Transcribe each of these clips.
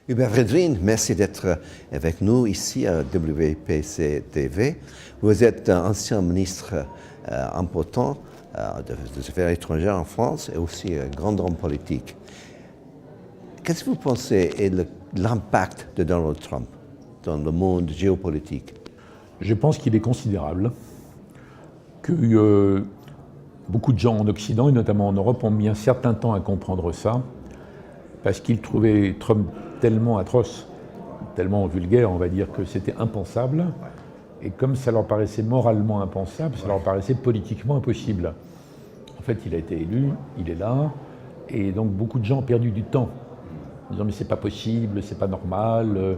Hubert Védrine, merci d'être avec nous ici à WPC-TV. Vous êtes un ancien ministre important des Affaires étrangères en France et aussi grand homme politique. Qu'est-ce que vous pensez est l'impact de Donald Trump dans le monde géopolitique? Je pense qu'il est considérable, que beaucoup de gens en Occident et notamment en Europe ont mis un certain temps à comprendre ça, parce qu'ils trouvaient Trump tellement atroce, tellement vulgaire, on va dire, que c'était impensable. Et comme ça leur paraissait moralement impensable, ça leur paraissait politiquement impossible. En fait, il a été élu, il est là, et donc beaucoup de gens ont perdu du temps, en disant mais c'est pas possible, c'est pas normal,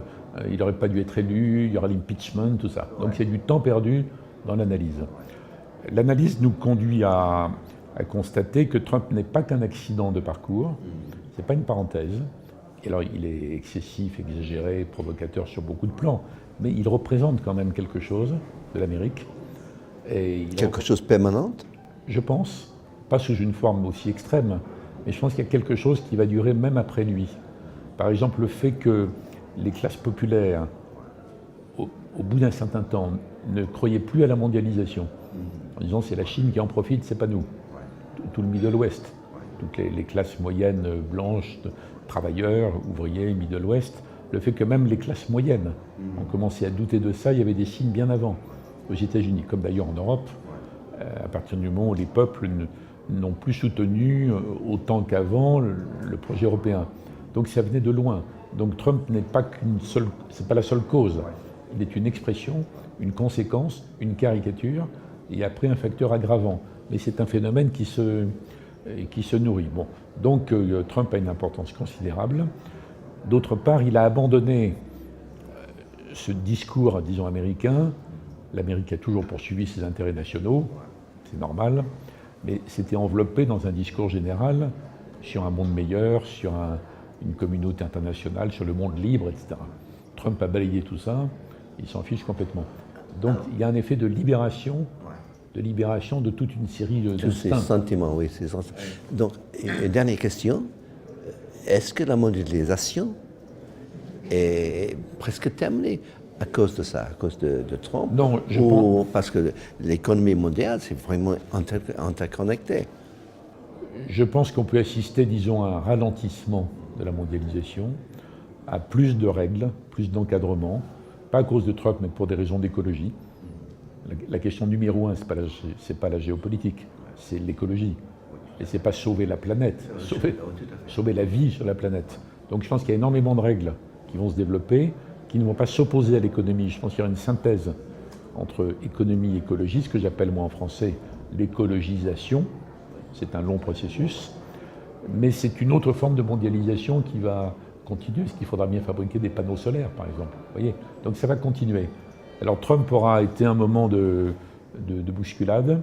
il n'aurait pas dû être élu, il y aura l'impeachment, tout ça. Donc c'est du temps perdu dans l'analyse. L'analyse nous conduit à constater que Trump n'est pas qu'un accident de parcours, c'est pas une parenthèse. Et alors il est excessif, exagéré, provocateur sur beaucoup de plans, mais il représente quand même quelque chose de l'Amérique. Quelque chose de permanent? Je pense, pas sous une forme aussi extrême, mais je pense qu'il y a quelque chose qui va durer même après lui. Par exemple, le fait que les classes populaires, au bout d'un certain temps, ne croyaient plus à la mondialisation, en disant c'est la Chine qui en profite, c'est pas nous. Tout le Middle West, toutes les classes moyennes blanches, travailleurs, ouvriers, Middle West, le fait que même les classes moyennes ont commencé à douter de ça, il y avait des signes bien avant, aux États-Unis, comme d'ailleurs en Europe, à partir du moment où les peuples n'ont plus soutenu autant qu'avant le projet européen. Donc ça venait de loin. Donc Trump n'est pas c'est pas la seule cause. Il est une expression, une conséquence, une caricature, et après un facteur aggravant. Mais c'est un phénomène qui se nourrit. Bon. Donc Trump a une importance considérable. D'autre part, il a abandonné ce discours, disons, américain. L'Amérique a toujours poursuivi ses intérêts nationaux, c'est normal, mais c'était enveloppé dans un discours général sur un monde meilleur, sur une communauté internationale, sur le monde libre, etc. Trump a balayé tout ça, il s'en fiche complètement. Donc il y a un effet de libération de toute une série de tous ces sentiments, oui. Donc, dernière question, est-ce que la mondialisation est presque terminée à cause de ça, à cause de Trump? Non, parce que l'économie mondiale, c'est vraiment interconnecté? Je pense qu'on peut assister, disons, à un ralentissement de la mondialisation, à plus de règles, plus d'encadrement, pas à cause de Trump, mais pour des raisons d'écologie. La question numéro un, c'est pas la géopolitique, c'est l'écologie. Et c'est pas sauver la planète, sauver la vie sur la planète. Donc je pense qu'il y a énormément de règles qui vont se développer, qui ne vont pas s'opposer à l'économie. Je pense qu'il y aura une synthèse entre économie et écologie, ce que j'appelle moi en français l'écologisation. C'est un long processus, mais c'est une autre forme de mondialisation qui va continuer, parce qu'il faudra bien fabriquer des panneaux solaires, par exemple. Vous voyez, donc ça va continuer. Alors Trump aura été un moment de bousculade.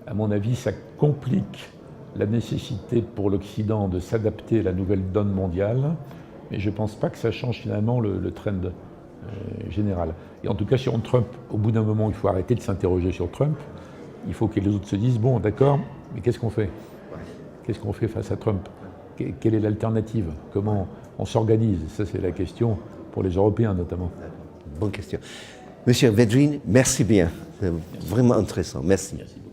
À mon avis, ça complique la nécessité pour l'Occident de s'adapter à la nouvelle donne mondiale, mais je ne pense pas que ça change finalement le trend général. Et en tout cas, sur Trump, au bout d'un moment, il faut arrêter de s'interroger sur Trump. Il faut que les autres se disent, bon, d'accord, mais qu'est-ce qu'on fait? Qu'est-ce qu'on fait face à Trump? Quelle est l'alternative? Comment on s'organise? Ça, c'est la question pour les Européens, notamment. Bonne question. Monsieur Védrine, merci bien. C'est vraiment intéressant. Merci. Merci beaucoup.